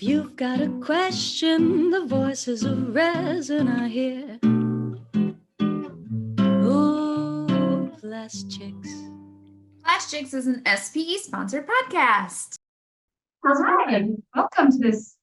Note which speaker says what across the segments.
Speaker 1: If you've got a question, the voices of resin are here. Oh, PlastChicks.
Speaker 2: PlastChicks is an SPE sponsored podcast.
Speaker 3: Hi, welcome to this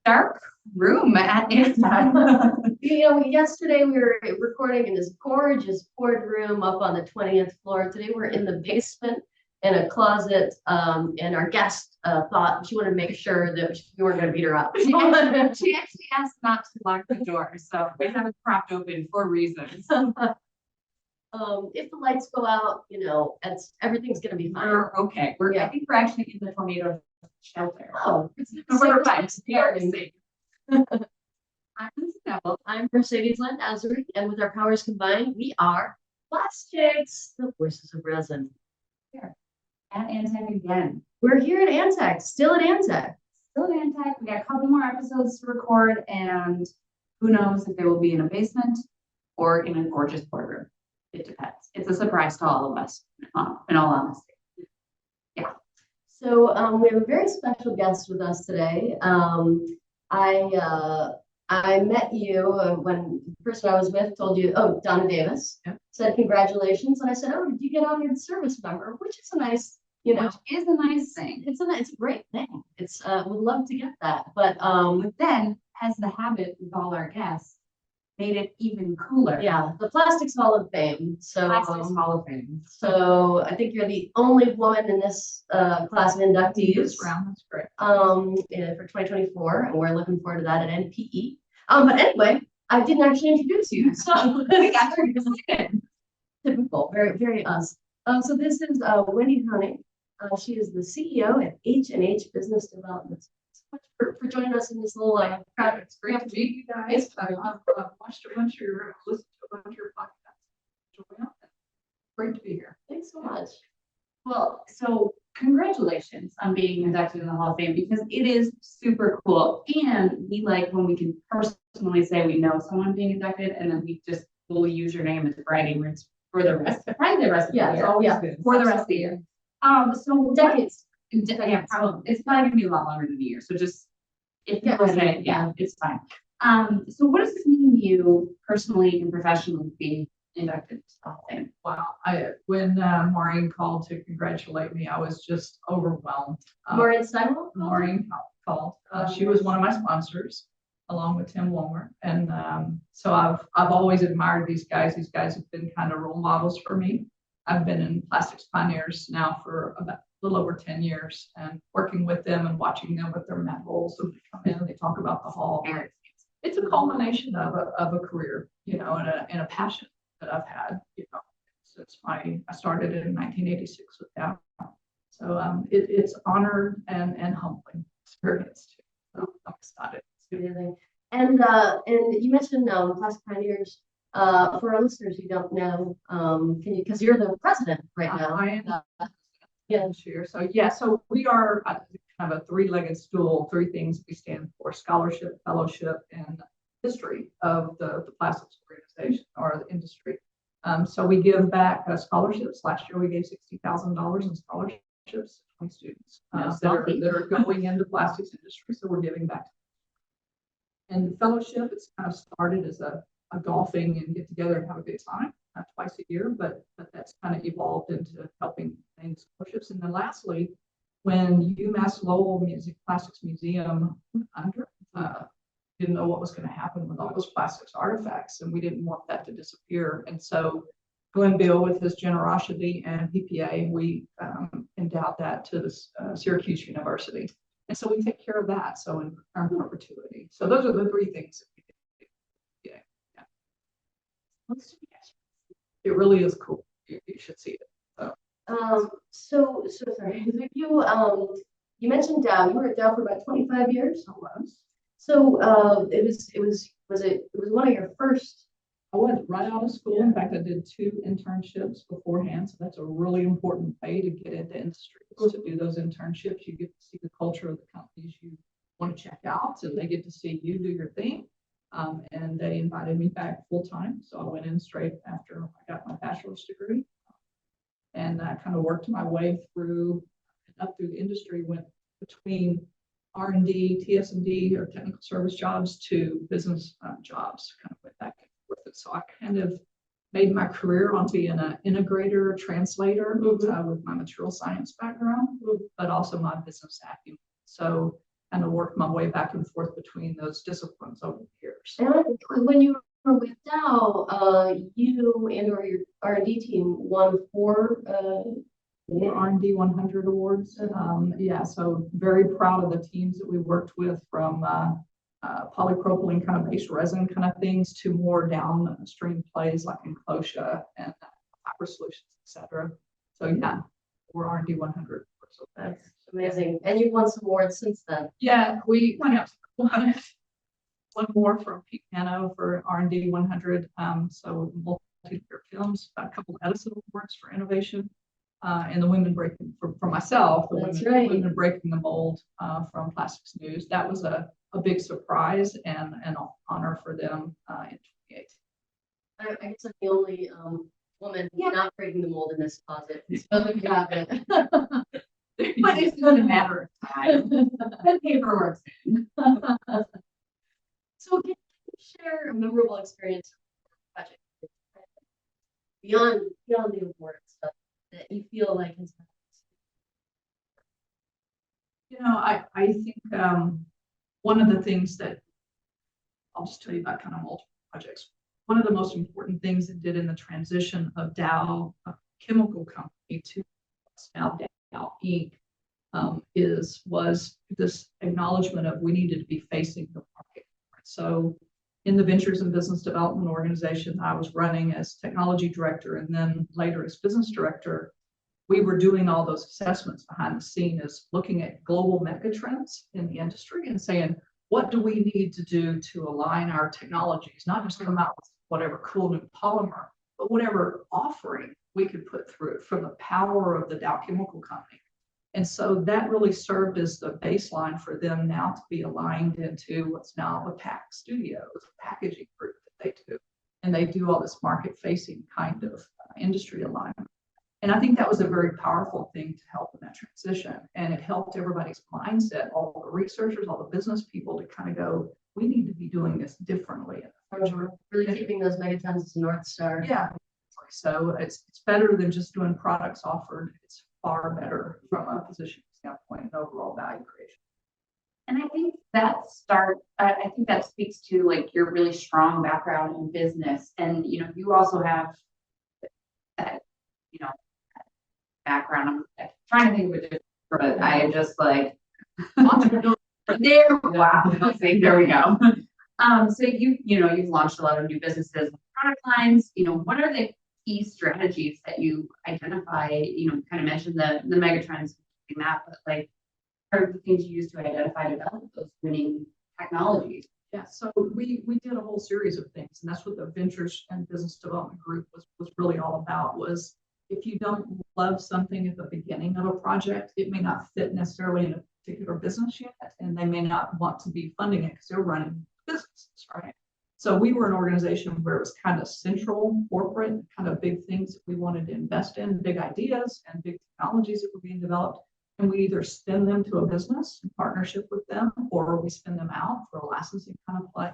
Speaker 3: dark room at
Speaker 4: Yesterday we were recording in this gorgeous boardroom up on the 20th floor. Today we're in the basement in a closet, and our guest thought she wanted to make sure that we weren't going to beat her up.
Speaker 3: She actually asked not to lock the door, so we have it propped open for reasons.
Speaker 4: If the lights go out, everything's going to be fine.
Speaker 3: We're okay. I think we're actually in the tornado shelter.
Speaker 4: Oh,
Speaker 3: we're fine. We are safe. I'm Nebel.
Speaker 4: I'm Mercedes Landazuri, and with our powers combined, we are PlastChicks, the voices of resin.
Speaker 3: Here at Antec again.
Speaker 4: We're here at Antec, still at Antec.
Speaker 3: We got a couple more episodes to record, and who knows if they will be in a basement or in a gorgeous boardroom. It depends. It's a surprise to all of us, in all honesty. Yeah.
Speaker 4: So we have a very special guest with us today. I met you when the person I was with told you, oh, Donna Davis, said congratulations. And I said, oh, did you get on your service member? Which is a nice,
Speaker 3: Which is a nice thing.
Speaker 4: It's a great thing. It's would love to get that. But
Speaker 3: then, as the habit with all our guests, made it even cooler.
Speaker 4: Yeah, the Plastics Hall of Fame. So
Speaker 3: Plastics Hall of Fame.
Speaker 4: So I think you're the only woman in this class of inductees.
Speaker 3: This round, that's great.
Speaker 4: For 2024, and we're looking forward to that at NPE. But anyway, I didn't actually introduce you, so
Speaker 3: we got to introduce.
Speaker 4: Typical, very, very us. So this is Wendy Hoenig. She is the CEO at H&H Business Development. Thanks so much for joining us in this little crowd.
Speaker 5: It's great to meet you guys. I've watched a bunch of your, listened to a bunch of your podcasts. Great to be here.
Speaker 4: Thanks so much.
Speaker 3: Well, so congratulations on being inducted in the Hall of Fame, because it is super cool. And we like when we can personally say we know someone being inducted, and then we just will use your name as bragging rights for the rest of the year.
Speaker 4: It's always good.
Speaker 3: For the rest of the year. So
Speaker 4: Decades.
Speaker 3: Yeah, probably. It's probably gonna be a lot longer than a year. So just if people say, it's fine. So what does this mean to you personally and professionally to be inducted to the Hall of Fame?
Speaker 5: Wow. When Maureen called to congratulate me, I was just overwhelmed.
Speaker 4: Maureen Steinwell?
Speaker 5: Maureen called. She was one of my sponsors, along with Tim Wilmer. And so I've always admired these guys. These guys have been kind of role models for me. I've been in Plastics Pioneers now for about a little over 10 years, and working with them and watching them with their met goals. So they come in and they talk about the hall. It's a culmination of a career, and a passion that I've had, since I started in 1986 with them. So it's honored and humbling experience too. So I'm excited.
Speaker 4: Amazing. And you mentioned Plastic Pioneers. For our listeners who don't know, because you're the president right now.
Speaker 5: I am. So we are kind of a three-legged stool. Three things we stand for: scholarship, fellowship, and history of the plastics organization or the industry. So we give back scholarships. Last year we gave $60,000 in scholarships to 20 students that are going into plastics industry. So we're giving back. And fellowship, it's kind of started as a golfing and get together and have a good time twice a year, but that's kind of evolved into helping things scholarships. And then lastly, when UMass Lowell Plastics Museum didn't know what was going to happen with all those plastics artifacts, and we didn't want that to disappear. And so Glenn Bill, with his generosity and PPA, we endowed that to this Syracuse University. And so we take care of that. So in perpetuity. So those are the three things that we do. It really is cool. You should see it.
Speaker 4: So sorry. You mentioned Dow. You were at Dow for about 25 years.
Speaker 5: I was.
Speaker 4: So it was one of your first.
Speaker 5: I was right out of school. In fact, I did 2 internships beforehand. So that's a really important way to get into industry, is to do those internships. You get to see the culture of the companies you want to check out, and they get to see you do your thing. And they invited me back full time. So I went in straight after I got my bachelor's degree, and I kind of worked my way through up through the industry, went between R&D, TS&D, or technical service jobs, to business jobs, kind of went back and forth. And so I kind of made my career on being an integrator, translator with my material science background, but also my business acumen. So kind of worked my way back and forth between those disciplines over the years.
Speaker 4: And when you were with Dow, you and or your R&D team won 4
Speaker 5: R&D 100 awards. Yeah, so very proud of the teams that we worked with, from polypropylene kind of based resin kind of things to more downstream plays like enclosure and fiber solutions, etc. So yeah, we're R&D 100. So
Speaker 4: That's amazing. And you've won some awards since then.
Speaker 5: yeah, we won one more from Pete Pano for R&D 100. So multi-year films, a couple of Edison awards for innovation. And the women breaking for myself, the women breaking the mold from Plastics News. That was a big surprise and an honor for them in 2018.
Speaker 4: I guess I'm the only woman not breaking the mold in this closet. So you have it.
Speaker 3: But it's not a matter of time. The paperwork's in.
Speaker 4: So can you share a memorable experience project beyond the award stuff that you feel like has
Speaker 5: I think one of the things that I'll just tell you about kind of multiple projects. One of the most important things it did in the transition of Dow, a chemical company, to now Dow Inc. Was this acknowledgement of we needed to be facing the market. So in the ventures and business development organization I was running as technology director and then later as business director, we were doing all those assessments behind the scene, as looking at global megatrends in the industry and saying, what do we need to do to align our technologies, not just come out with whatever cool new polymer, but whatever offering we could put through it from the power of the Dow Chemical Company. And so that really served as the baseline for them now to be aligned into what's now the PAC Studios, a packaging group that they do. And they do all this market-facing kind of industry alignment. And I think that was a very powerful thing to help in that transition. And it helped everybody's mindset, all the researchers, all the business people, to kind of go, we need to be doing this differently in the future.
Speaker 4: really keeping those megatrends as a North Star?
Speaker 5: Yeah. So it's better than just doing products offered. It's far better from a position standpoint and overall value creation.
Speaker 3: And I think I think that speaks to like your really strong background in business. And, you also have that, background. I'm trying to think of a different, but I am just like, there, wow, okay, there we go. So you've launched a lot of new businesses, product lines. What are the key strategies that you identify? You kind of mentioned the megatrends, that, but like, what are the things you use to identify and develop those winning technologies?
Speaker 5: Yeah, so we did a whole series of things, and that's what the Ventures and Business Development Group was really all about. Was if you don't love something at the beginning of a project, it may not fit necessarily in a particular business unit, and they may not want to be funding it because they're running businesses, right? So we were an organization where it was kind of central, corporate, kind of big things that we wanted to invest in, big ideas and big technologies that were being developed. And we either spin them to a business in partnership with them, or we spin them out for a licensing kind of play.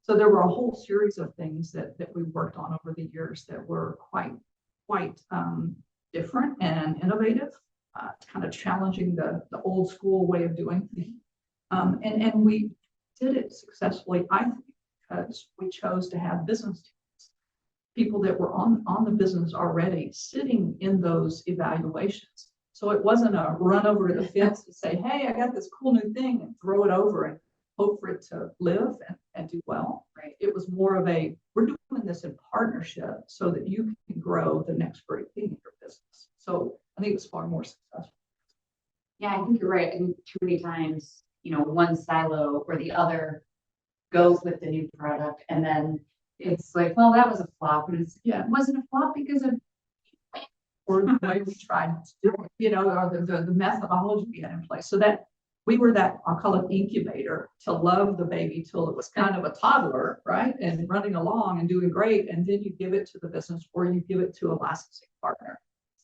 Speaker 5: So there were a whole series of things that we worked on over the years that were quite different and innovative, kind of challenging the old school way of doing things. And we did it successfully, I think, because we chose to have business teams, people that were on the business already, sitting in those evaluations. So it wasn't a run over to the fence to say, hey, I got this cool new thing, and throw it over and hope for it to live and do well. Right? It was more of we're doing this in partnership so that you can grow the next great thing in your business. So I think it was far more successful.
Speaker 3: Yeah, I think you're right. And too many times, one silo or the other goes with the new product, and then it's like, well, that was a flop. And it wasn't a flop because of
Speaker 5: or the way we tried to do it, or the methodology we had in place. So that we were that, I'll call it incubator, to love the baby till it was kind of a toddler, right? And running along and doing great. And then you give it to the business, or you give it to a licensing partner.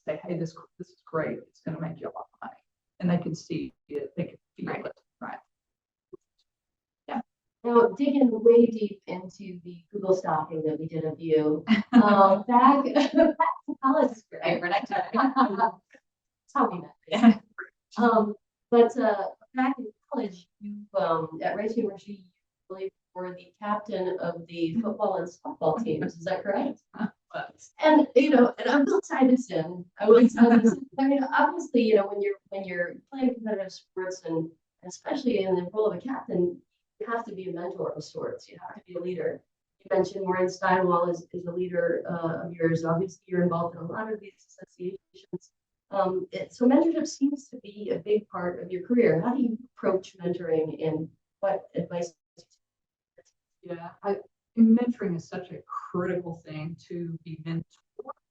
Speaker 5: Say, hey, this is great. It's going to make you a lot of money. And they can see it, they can feel it, right?
Speaker 4: digging way deep into the Google stalking that we did of you, back to college.
Speaker 3: Right, we're not talking.
Speaker 4: That's how we met. But back in college, you at Rice University, you really were the captain of the football and softball teams. Is that correct? And and I'm not Titusson. I would I mean, obviously, when you're playing competitive sports and especially in the role of a captain, you have to be a mentor of sorts. You have to be a leader. You mentioned Maureen Steinwall is a leader of yours. Obviously, you're involved in a lot of these associations. So mentorship seems to be a big part of your career. How do you approach mentoring, and what advice?
Speaker 5: Yeah, mentoring is such a critical thing, to be mentor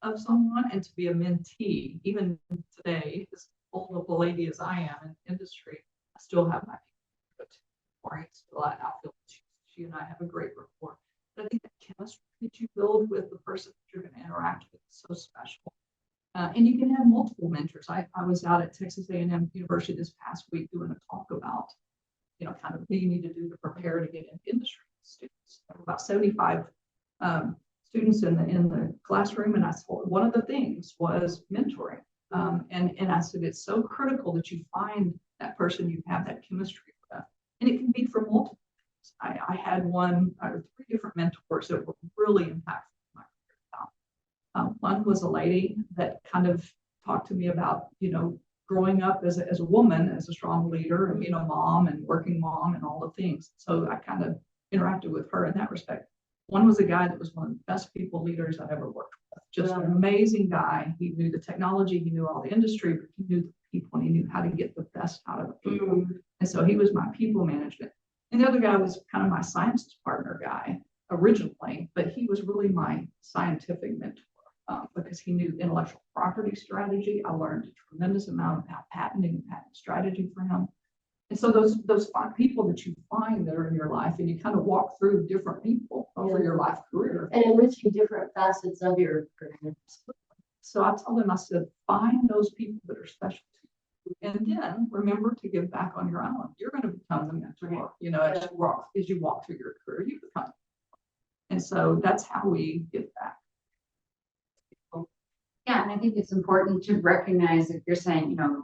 Speaker 5: of someone and to be a mentee. Even today, as old of a lady as I am in industry, I still have my right. Still, I feel she and I have a great rapport. But I think the chemistry that you build with the person that you're going to interact with is so special. And you can have multiple mentors. I was out at Texas A&M University this past week doing a talk about, kind of what you need to do to prepare to get into industry. Students, there were about 75 students in the classroom, and I told one of the things was mentoring. And I said it's so critical that you find that person you have that chemistry with, and it can be for multiple things. I had one or three different mentors that were really impactful in my career. One was a lady that kind of talked to me about, growing up as a woman, as a strong leader, and being a mom and working mom and all the things. So I kind of interacted with her in that respect. One was a guy that was one of the best people leaders I've ever worked with. Just an amazing guy. He knew the technology, he knew all the industry, but he knew the people, and he knew how to get the best out of the people. And so he was my people management. And the other guy was kind of my science partner guy originally, but he was really my scientific mentor. Because he knew intellectual property strategy. I learned a tremendous amount about patent strategy for him. And so those people that you find that are in your life, and you kind of walk through different people over your life career.
Speaker 4: And enriching different facets of your career.
Speaker 5: So I told them, I said, find those people that are special to you. And then remember to give back on your own. You're going to become the mentor, as you walk through your career, you become. And so that's how we give back.
Speaker 3: Yeah, and I think it's important to recognize that you're saying, you can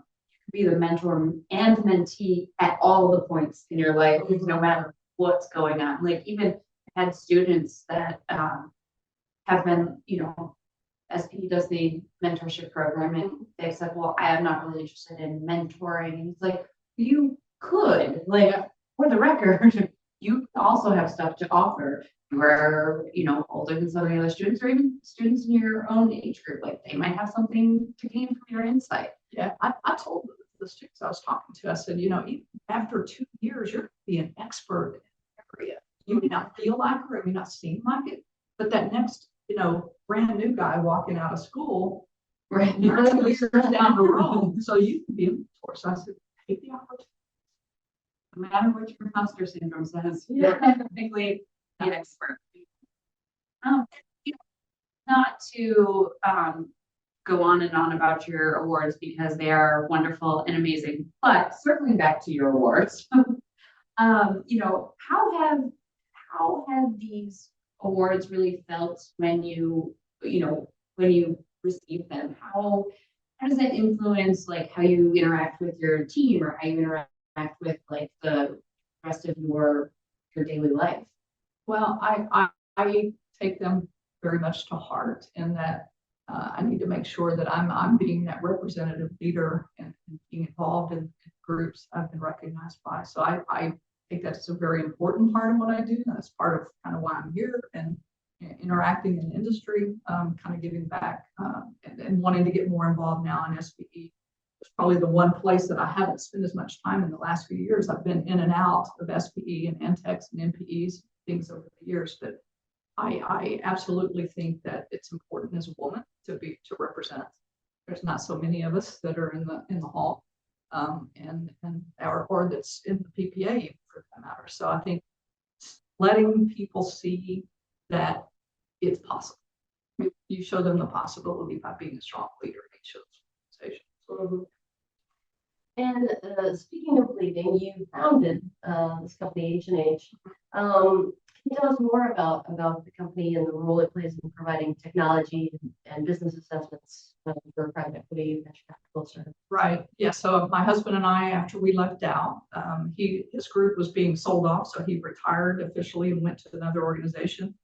Speaker 3: be the mentor and mentee at all the points in your life, no matter what's going on. Like, even I had students that have been, SPE does the mentorship program, and they said, well, I am not really interested in mentoring. And it's like, you could, for the record, you also have stuff to offer. Where older than some of the other students, or even students in your own age group, like they might have something to gain from your insight.
Speaker 5: Yeah, I told the students I was talking to, I said, even after 2 years, you're going to be an expert in the area. You may not feel like it, or it may not seem like it, but that next, brand new guy walking out of school,
Speaker 3: Right,
Speaker 5: you're 2 years down the road, so you can be a mentor. So I said, take the opportunity.
Speaker 3: no matter what your imposter syndrome says, you're technically an expert. Not to go on and on about your awards, because they are wonderful and amazing, but circling back to your awards, how have these awards really felt when you receive them? How does that influence how you interact with your team, or how you interact with the rest of your daily life?
Speaker 5: Well, I take them very much to heart, in that I need to make sure that I'm being that representative leader and being involved in groups I've been recognized by. So I think that's a very important part of what I do. And that's part of kind of why I'm here and interacting in the industry, kind of giving back and wanting to get more involved now in SPE. It's probably the one place that I haven't spent as much time in the last few years. I've been in and out of SPE and NTEX and NPEs, things over the years, but I absolutely think that it's important as a woman to represent. There's not so many of us that are in the hall, or that's in the PPA for that matter. So I think letting people see that it's possible. You show them the possibility by being a strong leader in each of those organizations.
Speaker 4: And speaking of leading, you founded this company, H&H. Can you tell us more about the company and the role it plays in providing technology and business assessments for private equity, venture capital startups?
Speaker 5: Right. Yeah. So my husband and I, after we left out, his group was being sold off, so he retired officially and went to another organization.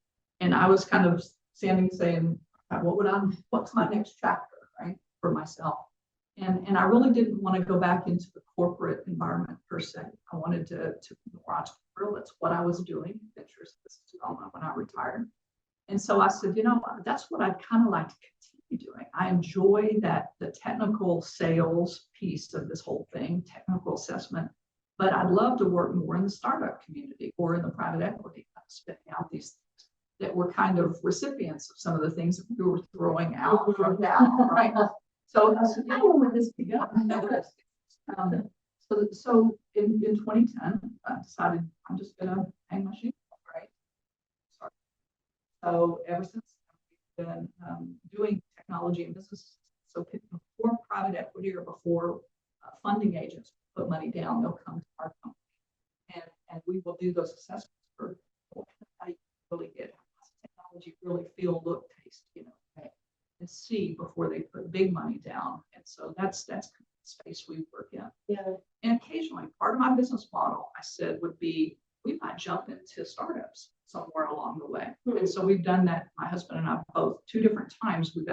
Speaker 5: And I was kind of standing saying, what's my next chapter, right, for myself? And I really didn't want to go back into the corporate environment per se. I wanted to be more entrepreneurial. That's what I was doing, ventures business development, when I retired. And so I said, that's what I'd kind of like to continue doing. I enjoy the technical sales piece of this whole thing, technical assessment, but I'd love to work more in the startup community or in the private equity, spitting out these things that were kind of recipients of some of the things that we were throwing out from down, right? So I said, I don't want this to go. So in 2010, I decided I'm just going to hang my shoes up, right? So ever since we've been doing technology and business. So before private equity or before funding agents put money down, they'll come to our company and we will do those assessments for how you really get technology really feel, look, taste, and see before they put big money down. And so that's the space we work in.
Speaker 4: Yeah.
Speaker 5: And occasionally part of my business model, I said, would be we might jump into startups somewhere along the way. Mm-hmm. And so we've done that, my husband and I both, 2 different times. We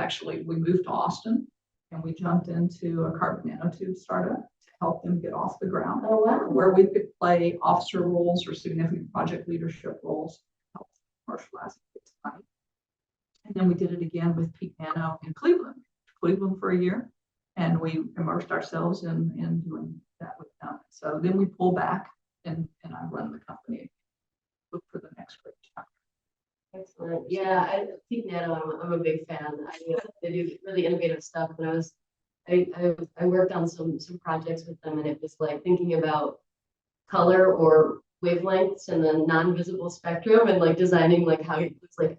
Speaker 5: moved to Austin and we jumped into a carbon nanotube startup to help them get off the ground.
Speaker 4: Oh, wow.
Speaker 5: Where we could play officer roles or significant project leadership roles, help commercialize it, get money. And then we did it again with Peak Nano in Cleveland for a year. And we immersed ourselves in doing that with them. So then we pull back and I run the company, look for the next great chapter.
Speaker 4: Excellent. Yeah, Peak Nano, I'm a big fan. They do really innovative stuff. And I worked on some projects with them, and it was like thinking about color or wavelengths and the non-visible spectrum and like designing like how it looks like,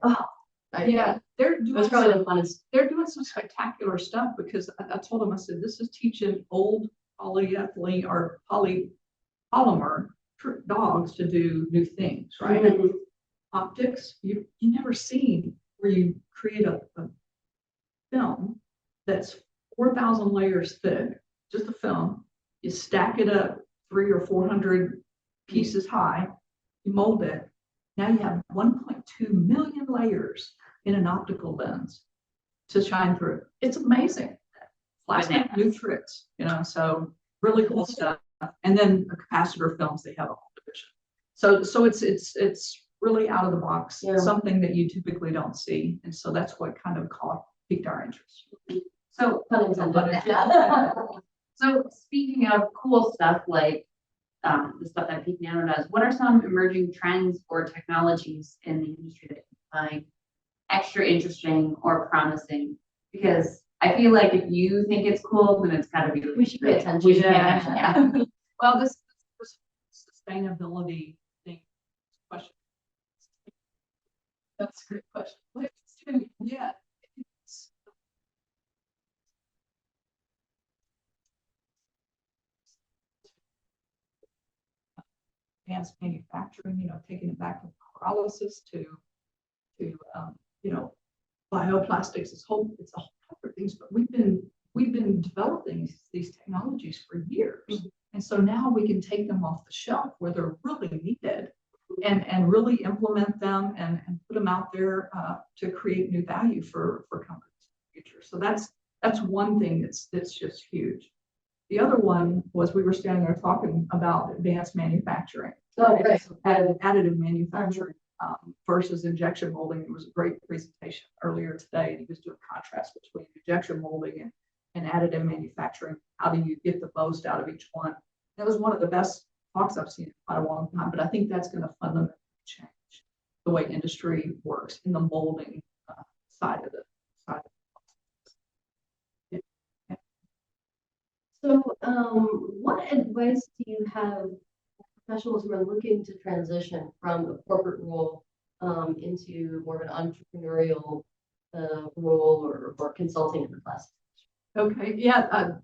Speaker 5: they're doing
Speaker 4: that's probably the funnest.
Speaker 5: They're doing some spectacular stuff because I told them, I said, this is teaching old polyethylene or polymer dogs to do new things, right? Mm-hmm. Optics, you never seen where you create a film that's 4,000 layers thick, just a film. You stack it up 300 or 400 pieces high, you mold it. Now you have 1.2 million layers in an optical lens to shine through. It's amazing. Plastic new tricks, so really cool stuff. And then the capacitor films, they have a whole division. So it's really out of the box, something that you typically don't see. And so that's what kind of piqued our interest.
Speaker 3: So, so speaking of cool stuff like the stuff that Peak Nano does, what are some emerging trends or technologies in the industry that you find extra interesting or promising? Because I feel like if you think it's cool, then it's got to be.
Speaker 4: We should pay attention.
Speaker 3: Yeah.
Speaker 5: Well, this sustainability thing question. That's a great question. Yeah. Advanced manufacturing, taking it back from pyrolysis to bioplastics. It's a whole other things, but we've been developing these technologies for years. Mm-hmm. And so now we can take them off the shelf where they're really needed and really implement them and put them out there to create new value for companies in the future. So that's one thing that's just huge. The other one was we were standing there talking about advanced manufacturing, additive manufacturing versus injection molding. It was a great presentation earlier today, and he was doing contrast between injection molding and additive manufacturing. How do you get the most out of each one? That was one of the best talks I've seen in quite a long time, but I think that's going to fundamentally change the way industry works in the molding side of it.
Speaker 4: So, what advice do you have for professionals who are looking to transition from a corporate role into more of an entrepreneurial role or consulting in the class?
Speaker 5: Okay, yeah.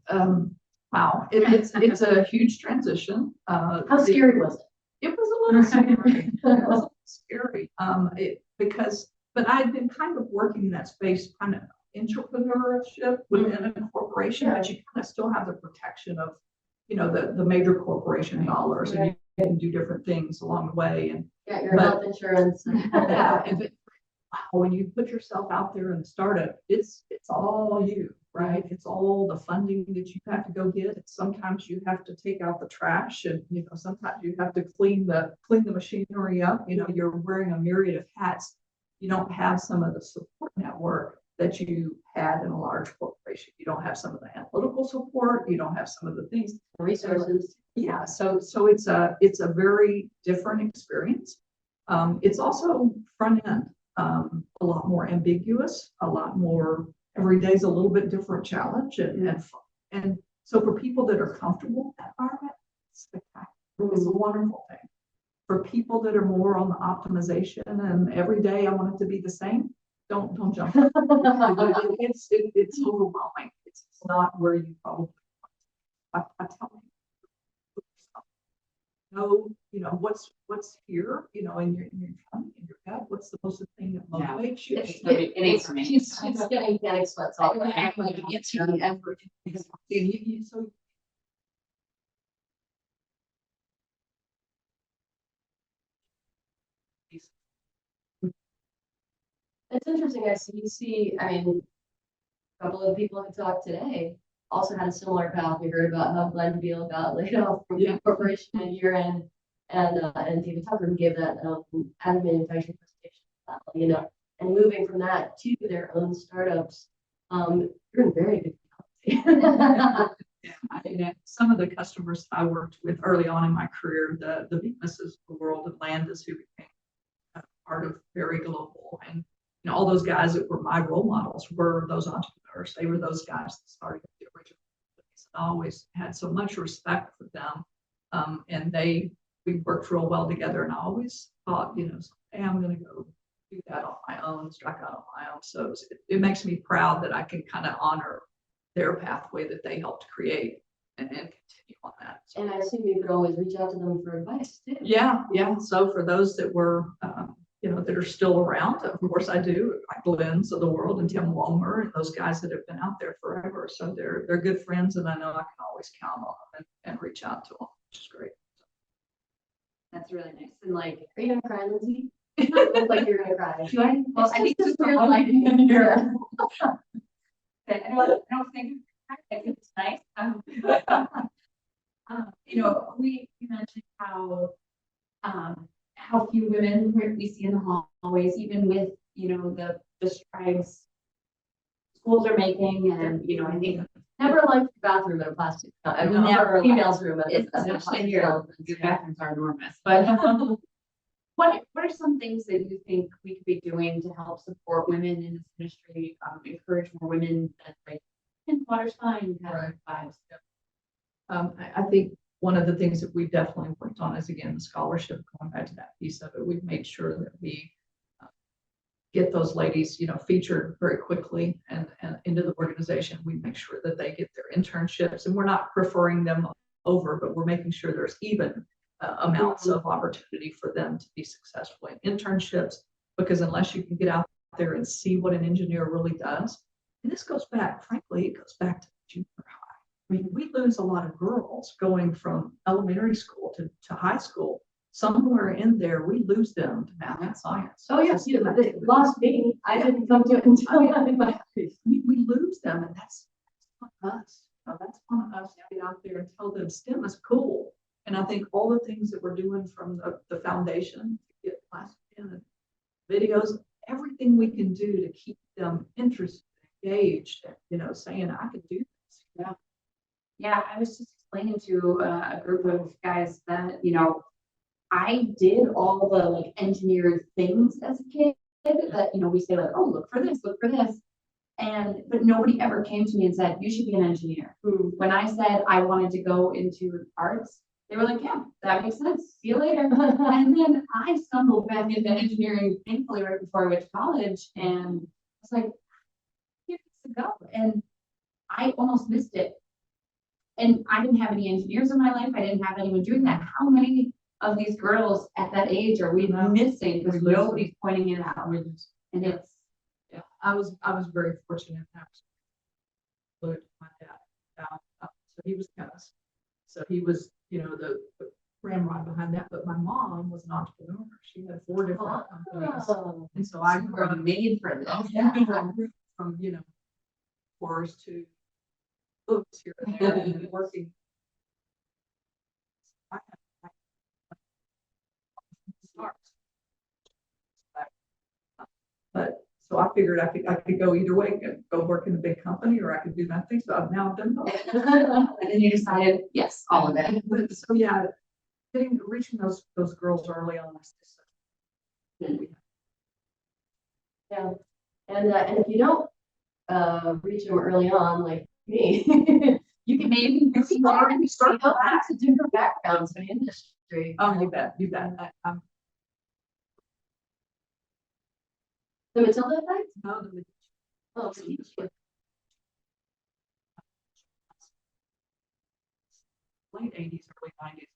Speaker 5: Wow, it's a huge transition.
Speaker 4: How scary was it?
Speaker 5: It was a little scary. It was a little scary. But I'd been kind of working in that space, kind of entrepreneurship within a corporation, but you kind of still have the protection of, the major corporation dollars, and you can do different things along the way. And
Speaker 4: Your health insurance.
Speaker 5: yeah, when you put yourself out there in the startup, it's all you, right? It's all the funding that you have to go get. Sometimes you have to take out the trash, and sometimes you have to clean the machinery up. You're wearing a myriad of hats. You don't have some of the support network that you had in a large corporation. You don't have some of the analytical support. You don't have some of the things,
Speaker 4: Resources.
Speaker 5: yeah. So it's a very different experience. It's also front end, a lot more ambiguous, a lot more, every day's a little bit different challenge, and so for people that are comfortable in that environment, it's spectacular. It's a wonderful thing. For people that are more on the optimization and every day I want it to be the same, don't jump. It's overwhelming. It's not where you probably want. I tell you, what's here, in your tummy, in your gut, what's the most thing that motivates you?
Speaker 3: It ain't for me.
Speaker 4: She's getting panic sweats all the time.
Speaker 5: It's your effort. So
Speaker 4: It's interesting. I mean, a couple of people who talked today also had a similar path. We heard about how Glenn Beal got laid off from the corporation a year in, and David Tucker who gave that ad manufacturing presentation, and moving from that to their own startups. You're in very good company.
Speaker 5: Yeah, some of the customers I worked with early on in my career, the businesses of the world of Landazuri, who became part of very global, and all those guys that were my role models were those entrepreneurs. They were those guys that started the original companies. I always had so much respect for them, and we worked real well together. And I always thought, hey, I'm going to go do that on my own, strike out on my own. So it makes me proud that I can kind of honor their pathway that they helped create and continue on that. So,
Speaker 4: And I assume you could always reach out to them for advice too.
Speaker 5: yeah. So for those that were, that are still around, of course I do, like Lynn's of the world and Tim Walmer and those guys that have been out there forever. So they're good friends, and I know I can always count on them and reach out to them, which is great.
Speaker 3: That's really nice. And
Speaker 4: Are you gonna cry, Lynzie? You look like you're gonna cry.
Speaker 3: do I?
Speaker 4: Well, I think
Speaker 3: just
Speaker 4: it's real life in here.
Speaker 3: I don't think it's nice. We mentioned how few women we see in the hallways, even with the strides schools are making, and I think
Speaker 4: Never liked the bathroom in a plastic. I don't know.
Speaker 3: Never
Speaker 4: Females' room.
Speaker 3: it's especially here. Your bathrooms are enormous, but what are some things that you think we could be doing to help support women in this industry, encourage more women that water's fine, have vibes?
Speaker 5: I think one of the things that we definitely worked on is, again, the scholarship. Going back to that piece of it, we've made sure that we get those ladies, featured very quickly and into the organization. We make sure that they get their internships, and we're not preferring them over, but we're making sure there's even amounts of opportunity for them to be successful in internships, because unless you can get out there and see what an engineer really does, and this goes back, frankly, it goes back to junior high. I mean, we lose a lot of girls going from elementary school to high school. Somewhere in there, we lose them to math and science.
Speaker 4: Oh yes, they lost me. I didn't come to it until in my
Speaker 5: we lose them, and that's on us. That's on us to get out there and tell them STEM is cool. And I think all the things that we're doing from the foundation to get plastic in and videos, everything we can do to keep them interested, engaged, saying I can do this.
Speaker 3: Yeah, I was just explaining to a group of guys that I did all the engineered things as a kid that we say oh, look for this, but nobody ever came to me and said you should be an engineer. When I said I wanted to go into arts, they were like, yeah, that makes sense, see you later. And then I stumbled back into engineering, thankfully, right before I went to college, and I was like, here's to go. And I almost missed it And I didn't have any engineers in my life. I didn't have anyone doing that. How many of these girls at that age are we missing because nobody's pointing it out? And it's,
Speaker 5: Yeah, I was very fortunate. That was my dad. So he was chemist. So he was, the ramrod behind that. But my mom was an entrepreneur. She had 4 different companies. And so I grew up
Speaker 3: made for this.
Speaker 5: from, course to books here and there and working. I had stars. But so I figured I could go either way, go work in a big company, or I could do nothing. So now I've done both.
Speaker 3: And then you decided, yes, all of it.
Speaker 5: So yeah, reaching those girls early on.
Speaker 4: Yeah, and if you don't reach them early on, like me, you can maybe start lots of different backgrounds in the industry.
Speaker 5: Oh, you bet.
Speaker 4: The Matilda effect?
Speaker 5: No,
Speaker 4: Oh,
Speaker 5: late 80s, early 90s,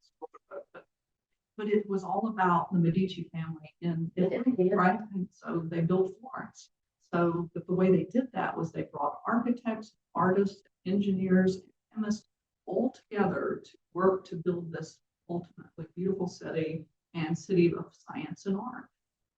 Speaker 5: but it was all about the Medici family in Italy, right? And so they built Florence. So the way they did that was they brought architects, artists, engineers, chemists all together to work to build this ultimately beautiful city and city of science and art.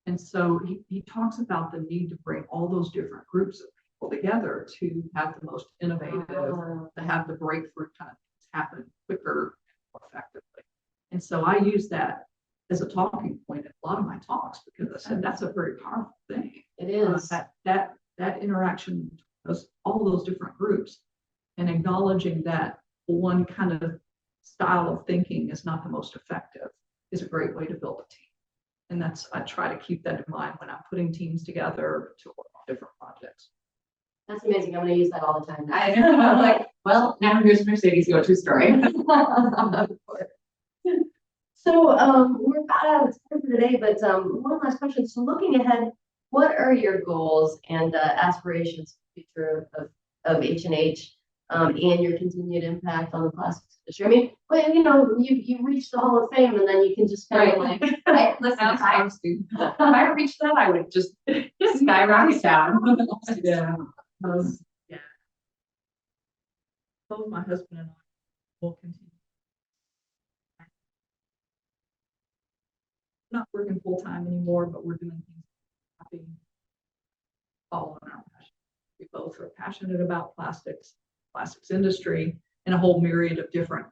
Speaker 5: And so he talks about the need to bring all those different groups of people together to have the most innovative, to have the breakthrough kind of happen quicker and more effectively. And so I use that as a talking point in a lot of my talks, because I said that's a very powerful thing.
Speaker 4: it is.
Speaker 5: That interaction between all those different groups, and acknowledging that one kind of style of thinking is not the most effective is a great way to build a team. And I try to keep that in mind when I'm putting teams together to work on different projects.
Speaker 4: That's amazing. I'm going to use that all the time.
Speaker 3: I know. I'm like, well, now here's Mercedes' go-to story.
Speaker 4: So we're about out of time for today, but one last question. So looking ahead, what are your goals and aspirations for the future of H&H and your continued impact on the plastics industry? I mean, well, you reached the Hall of Fame, and then you can just kind of like,
Speaker 3: Listen, if I reached that, I would just skyrocket down.
Speaker 5: Yeah. Yeah. Both my husband and I will continue. Not working full time anymore, but we're doing things happy, following our passion. We both are passionate about plastics industry, and a whole myriad of different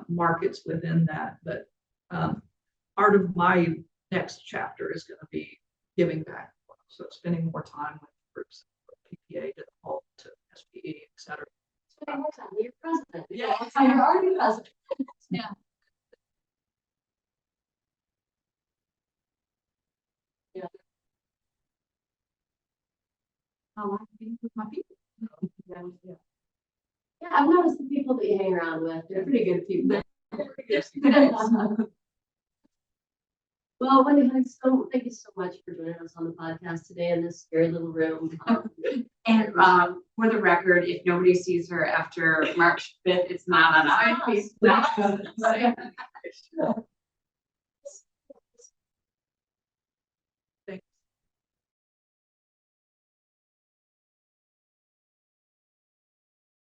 Speaker 5: markets within that. But part of my next chapter is going to be giving back. So spending more time with groups, PPA to the whole to SPE, et cetera.
Speaker 4: spending more time with your president.
Speaker 5: Yeah.
Speaker 4: So you're already president.
Speaker 3: Yeah.
Speaker 5: I like being with my people.
Speaker 4: Yeah, I've noticed the people that you hang around with. They're pretty good people. Well, Wendy Hoenig, thank you so much for joining us on the podcast today in this scary little room.
Speaker 3: And for the record, if nobody sees her after March 5th, it's not on
Speaker 4: It's
Speaker 3: our
Speaker 4: not.
Speaker 3: face.